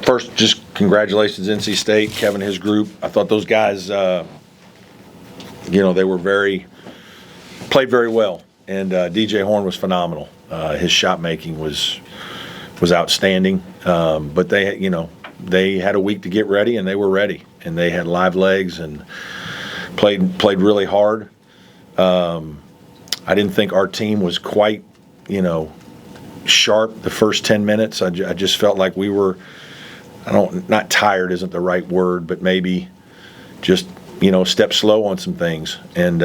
First, just congratulations, NC State, Kevin, his group. I thought those guys, they played very well, and DJ Horn was phenomenal. His shot making was outstanding. But they had a week to get ready, and they were ready, and they had live legs and played really hard. I didn't think our team was quite, sharp the first 10 minutes. I just felt like we were, not tired isn't the right word, but maybe just, step slow on some things. And,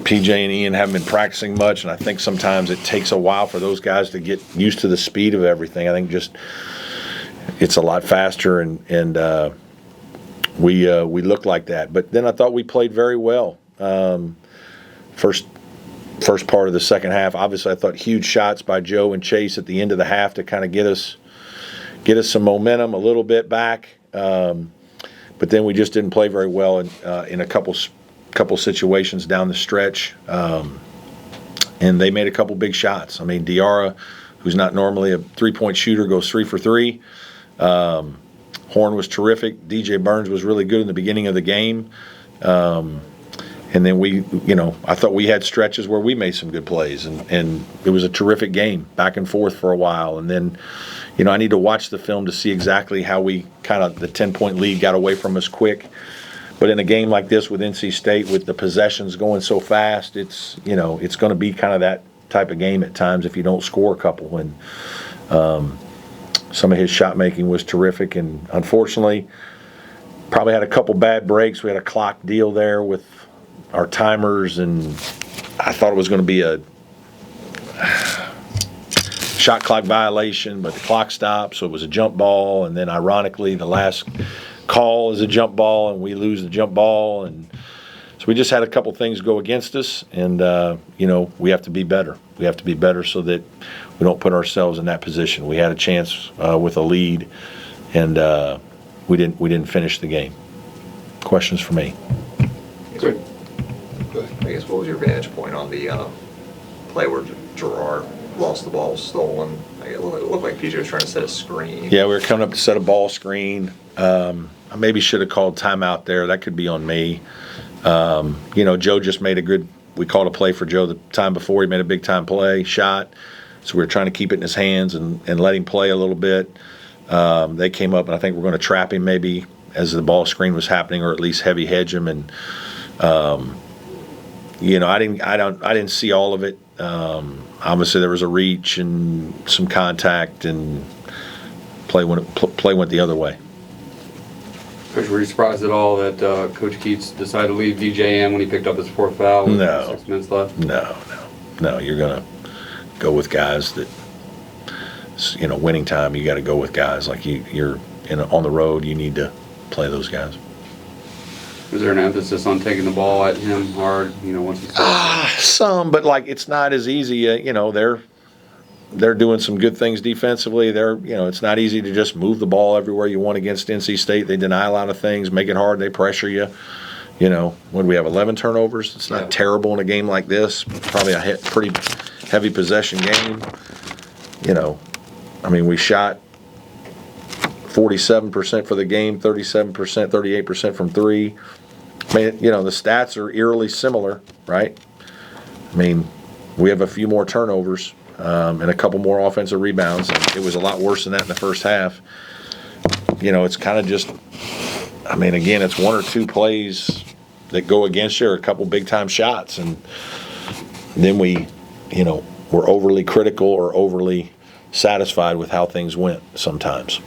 PJ and Ian haven't been practicing much, and I think sometimes it takes a while for those guys to get used to the speed of everything. I think just it's a lot faster, and we looked like that. But then I thought we played very well. First part of the second half, obviously I thought huge shots by Joe and Chase at the end of the half to kind of get us some momentum a little bit back. But then we just didn't play very well in a couple situations down the stretch. And they made a couple big shots. I mean, Diarra, who's not normally a three-point shooter, goes 3 for 3. Horn was terrific. DJ Burns was really good in the beginning of the game. And then I thought we had stretches where we made some good plays, and it was a terrific game, back and forth for a while. And then, I need to watch the film to see exactly how we the 10-point lead got away from us quick. But in a game like this with NC State, with the possessions going so fast, it's going to be kind of that type of game at times if you don't score a couple. And some of his shot making was terrific, and unfortunately, probably had a couple bad breaks. We had a clock deal there with our timers, and I thought it was going to be a shot clock violation, but the clock stopped, so it was a jump ball. And then ironically, the last call is a jump ball, and we lose the jump ball. And so we just had a couple things go against us, and we have to be better. We have to be better so that we don't put ourselves in that position. We had a chance with a lead, and we didn't finish the game. Questions for me? Good. I guess what was your vantage point on the play where Gerard lost the ball, stolen? It looked like PJ was trying to set a screen. Yeah, we were coming up to set a ball screen. I maybe should have called timeout there. That could be on me. Joe just made we called a play for Joe the time before. He made a big time play, shot. So we were trying to keep it in his hands and let him play a little bit. They came up, and I think we're going to trap him maybe as the ball screen was happening, or at least heavy hedge him. And I didn't see all of it. Obviously, there was a reach and some contact, and play went the other way. Coach, were you surprised at all that Coach Keats decided to leave DJ in when he picked up his fourth foul with 6 minutes left? No. You're gonna go with guys that, winning time. You got to go with guys like you're on the road. You need to play those guys. Was there an emphasis on taking the ball at him hard? Once he some, but it's not as easy. They're doing some good things defensively. It's not easy to just move the ball everywhere you want against NC State. They deny a lot of things, make it hard. They pressure you. When we have 11 turnovers, it's not terrible in a game like this. Probably a pretty heavy possession game. We shot 47% for the game, 37%, 38% from three. The stats are eerily similar, right? We have a few more turnovers and a couple more offensive rebounds. It was a lot worse than that in the first half. It's kind of just, again, it's one or two plays that go against you, or a couple big-time shots, and then we're overly critical or overly satisfied with how things went sometimes.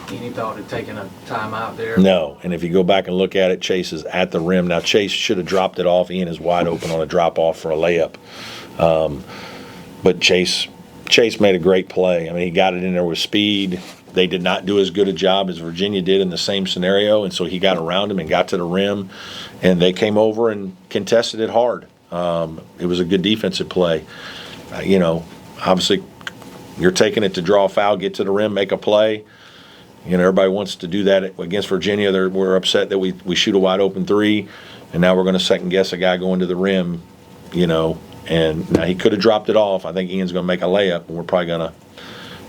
Any thought of taking a timeout there? No, and if you go back and look at it, Chase is at the rim. Now, Chase should have dropped it off. Ian is wide open on a drop-off for a layup. But Chase made a great play. He got it in there with speed. They did not do as good a job as Virginia did in the same scenario, and so he got around him and got to the rim, and they came over and contested it hard. It was a good defensive play. Obviously, you're taking it to draw a foul, get to the rim, make a play. Everybody wants to do that against Virginia. We're upset that we shoot a wide open three, and now we're going to second guess a guy going to the rim, And now he could have dropped it off. I think Ian's going to make a layup, and we're probably going to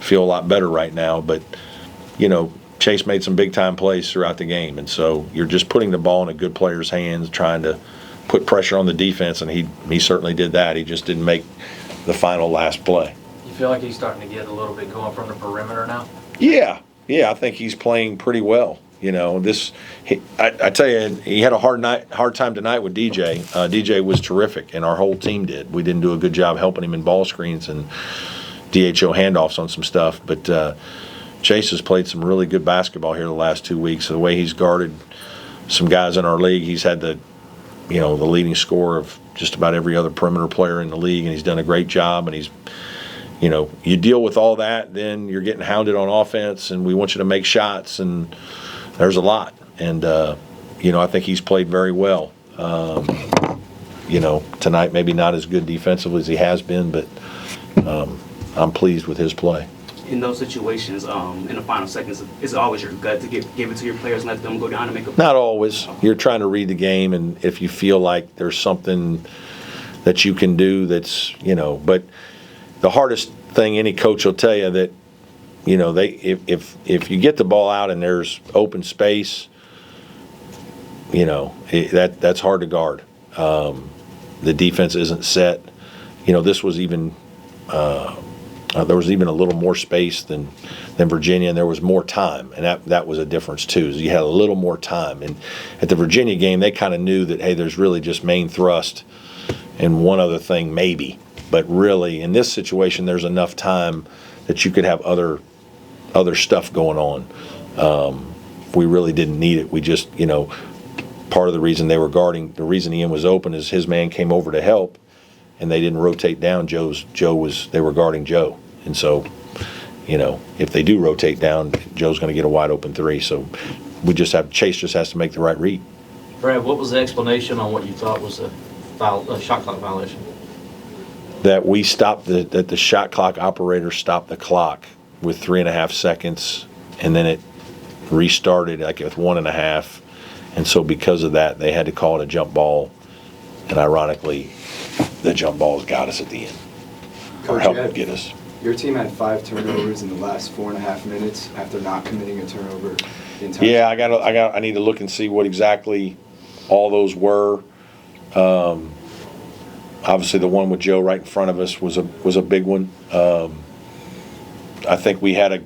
feel a lot better right now. But, Chase made some big-time plays throughout the game. And so you're just putting the ball in a good player's hands, trying to put pressure on the defense, and he certainly did that. He just didn't make the final last play. You feel like he's starting to get a little bit going from the perimeter now? Yeah, I think he's playing pretty well. I tell you, he had a hard time tonight with DJ. DJ was terrific, and our whole team did. We didn't do a good job helping him in ball screens and DHO handoffs on some stuff. But Chase has played some really good basketball here the last 2 weeks. The way he's guarded some guys in our league, he's had the leading score of just about every other perimeter player in the league, and he's done a great job. And he's, you deal with all that, then you're getting hounded on offense, and we want you to make shots, and there's a lot. And, I think he's played very well. Tonight maybe not as good defensively as he has been, but I'm pleased with his play. In those situations, in the final seconds, is it always your gut to give it to your players and let them go down and make a play? Not always. You're trying to read the game, and if you feel like there's something that you can do that's, but the hardest thing any coach will tell you that, if you get the ball out and there's open space, that's hard to guard. The defense isn't set. This was even there was even a little more space than Virginia, and there was more time, and that was a difference too. You had a little more time, and at the Virginia game, they kind of knew that, hey, there's really just main thrust and one other thing maybe, but really in this situation, there's enough time that you could have other stuff going on. We really didn't need it. We just, part of the reason they were guarding, the reason Ian was open is his man came over to help, and they didn't rotate down. They were guarding Joe. And so, if they do rotate down, Joe's going to get a wide open three. So Chase just has to make the right read. Brad, what was the explanation on what you thought was a shot clock violation? That we stopped that the shot clock operator stopped the clock with 3.5 seconds, and then it restarted like with 1.5. And so because of that, they had to call it a jump ball. And ironically, the jump balls got us at the end, or helped get us. Your team had 5 turnovers in the last 4.5 minutes after not committing a turnover. Yeah, I need to look and see what exactly all those were. Obviously, the one with Joe right in front of us was a big one. I think we had a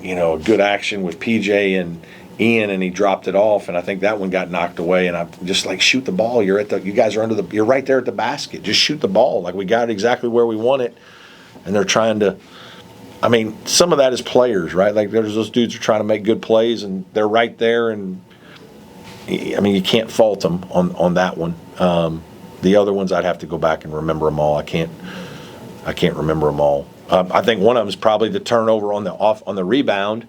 good action with PJ and Ian, and he dropped it off, and I think that one got knocked away. And I'm just like, shoot the ball. You guys are you're right there at the basket. Just shoot the ball. Like, we got it exactly where we want it, and they're trying to. I mean, some of that is players, right? Like, there's those dudes who are trying to make good plays, and they're right there, and I mean, you can't fault them on that one. The other ones, I'd have to go back and remember them all. I can't remember them all. I think one of them is probably the turnover on the rebound,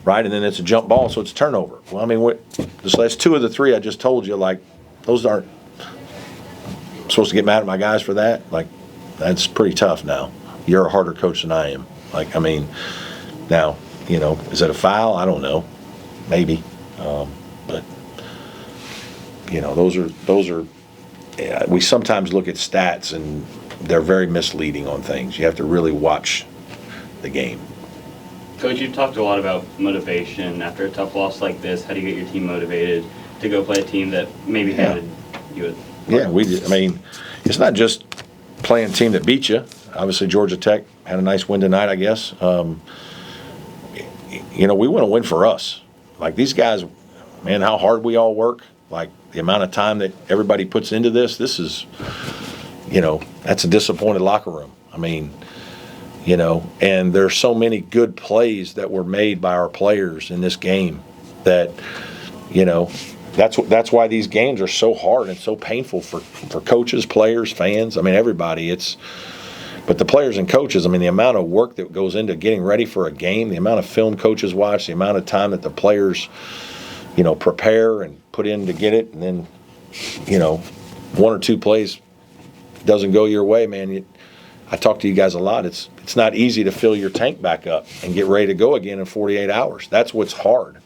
right? And then it's a jump ball, so it's a turnover. Well, I mean, that's 2 of the 3 I just told you. Like, those aren't I'm supposed to get mad at my guys for that. Like, that's pretty tough. Now you're a harder coach than I am. Like, I mean, now is it a foul? I don't know, maybe, but those are. Yeah, we sometimes look at stats and they're very misleading on things. You have to really watch the game. Coach, you've talked a lot about motivation after a tough loss like this. How do you get your team motivated to go play a team that maybe handed you a... Yeah, we did. I mean, it's not just playing a team that beat you. Obviously, Georgia Tech had a nice win tonight, I guess. We want to win for us. Like, these guys, man, how hard we all work. Like, the amount of time that everybody puts into this is, that's a disappointed locker room. I mean, and there's so many good plays that were made by our players in this game that, that's why these games are so hard and so painful for coaches, players, fans. I mean, everybody. But the players and coaches, I mean, the amount of work that goes into getting ready for a game, the amount of film coaches watch, the amount of time that the players, prepare and put in to get it, and then, 1 or 2 plays doesn't go your way, man. I talk to you guys a lot. It's not easy to fill your tank back up and get ready to go again in 48 hours. That's what's hard,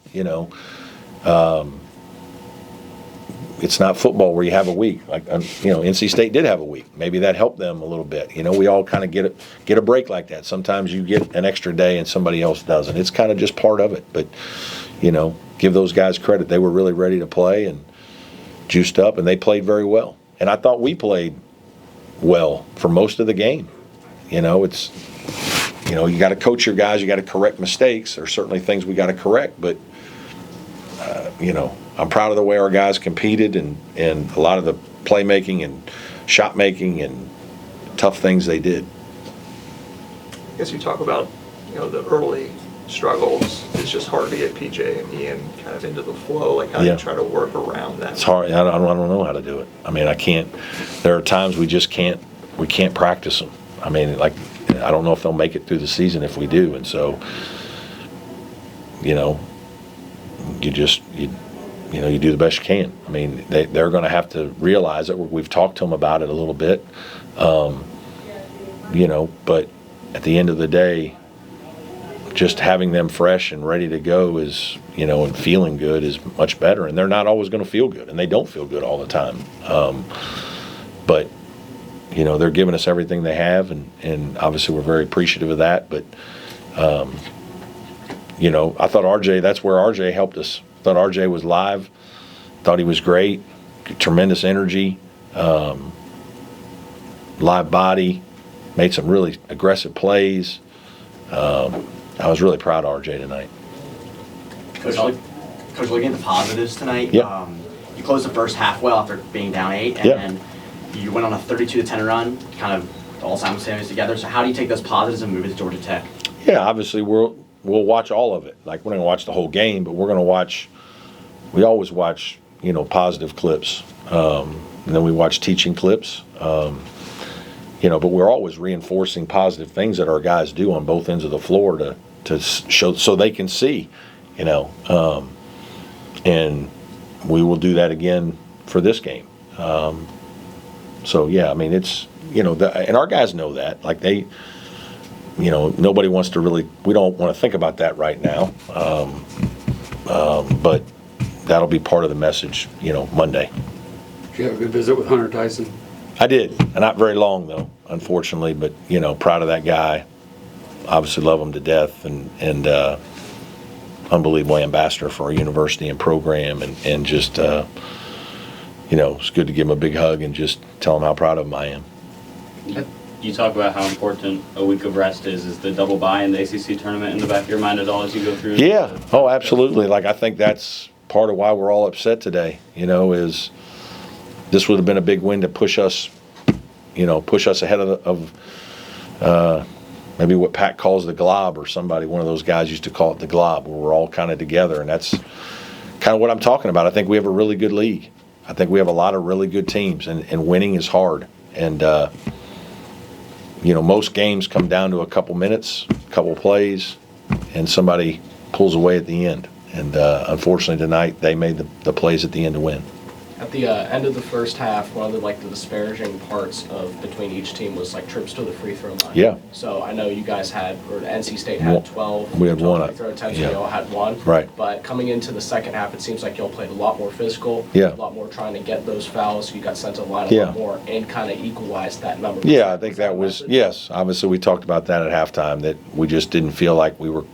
it's not football where you have a week. Like, NC State did have a week. Maybe that helped them a little bit. We all kind of get a break like that. Sometimes you get an extra day and somebody else doesn't. It's kind of just part of it. But, give those guys credit. They were really ready to play and juiced up, and they played very well. And I thought we played well for most of the game. It's, you got to coach your guys. You got to correct mistakes. There's certainly things we got to correct, but, I'm proud of the way our guys competed and a lot of the playmaking and shot making and tough things they did. I guess you talk about, the early struggles. It's just hard to get PJ and Ian kind of into the flow. Like, how do you try to work around that? It's hard. I don't know how to do it. I mean, I can't. There are times we just can't. We can't practice them. I mean, I don't know if they'll make it through the season if we do. And so, you do the best you can. I mean, they're going to have to realize it. We've talked to them about it a little bit, but at the end of the day, just having them fresh and ready to go is, and feeling good is much better. And they're not always going to feel good, and they don't feel good all the time. But, they're giving us everything they have, and obviously we're very appreciative of that. But, I thought RJ, that's where RJ helped us. Thought RJ was live. Thought he was great. Tremendous energy. Live body. Made some really aggressive plays. I was really proud of RJ tonight. Coach, looking at the positives tonight, Yeah. You closed the first half well after being down 8, and Yeah. then you went on a 32-10 run, kind of all simultaneous together. So how do you take those positives and move it to Georgia Tech? Yeah, obviously we'll watch all of it. Like, we're going to watch the whole game, but we're going to watch. We always watch, positive clips, and then we watch teaching clips. But we're always reinforcing positive things that our guys do on both ends of the floor to show so they can see, and we will do that again for this game. So yeah, I mean, it's and our guys know that. Like, they. Nobody wants to really. We don't want to think about that right now, but that'll be part of the message. Monday. Did you have a good visit with Hunter Tyson? I did, not very long though, unfortunately. But proud of that guy. Obviously, love him to death, and unbelievable ambassador for our university and program, and just it's good to give him a big hug and just tell him how proud of him I am. You talk about how important a week of rest is. Is the double bye in the ACC tournament in the back of your mind at all as you go through? Yeah. Oh, absolutely. Like, I think that's part of why we're all upset today. Is this would have been a big win to push us ahead of maybe what Pat calls the glob, or somebody, one of those guys used to call it the glob, where we're all kind of together. And that's kind of what I'm talking about. I think we have a really good league. I think we have a lot of really good teams, and winning is hard. And, most games come down to a couple minutes, a couple plays, and somebody pulls away at the end. And unfortunately tonight, they made the plays at the end to win. At the end of the first half, one of the disparaging parts between each team was trips to the free throw line. Yeah. So I know you guys NC State had 12. We had 1. Free throw attempts, Yeah. you all had 1. Right. But coming into the second half, it seems like y'all played a lot more physical. Yeah. A lot more trying to get those fouls. You got sent to the line a Yeah. lot more and kind of equalized that number. Yeah, I think that was, yes. Obviously, we talked about that at halftime, that we just didn't feel like we were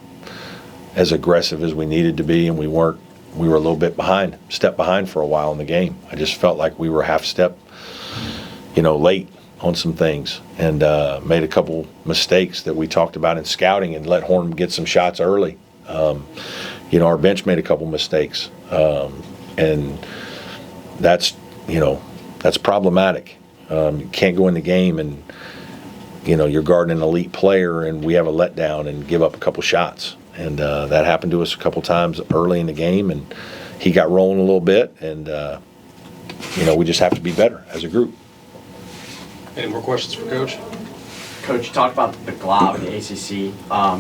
as aggressive as we needed to be, and we were a little bit step behind for a while in the game. I just felt like we were half step, late on some things, and made a couple mistakes that we talked about in scouting, and let Horn get some shots early. Our bench made a couple mistakes, and that's problematic. You can't go in the game and you're guarding an elite player, and we have a letdown and give up a couple shots. And that happened to us a couple times early in the game, and he got rolling a little bit, and we just have to be better as a group. Any more questions for Coach? Coach, you talked about the glob in the ACC.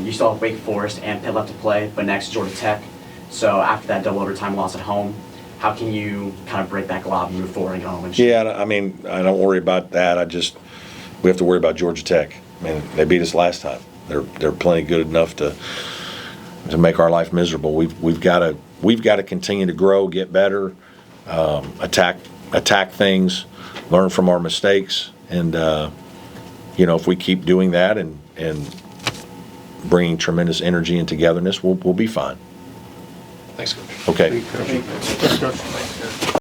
You still have Wake Forest and Pitt left to play, but next Georgia Tech. So after that double overtime loss at home, how can you kind of break that glob and move forward and go home? Yeah, I mean, I don't worry about that. We have to worry about Georgia Tech. I mean, they beat us last time. They're plenty good enough to make our life miserable. We've got to continue to grow, get better. attack things, learn from our mistakes, and if we keep doing that and bringing tremendous energy and togetherness, we'll be fine. Thanks, Coach. Okay. Thanks, Coach.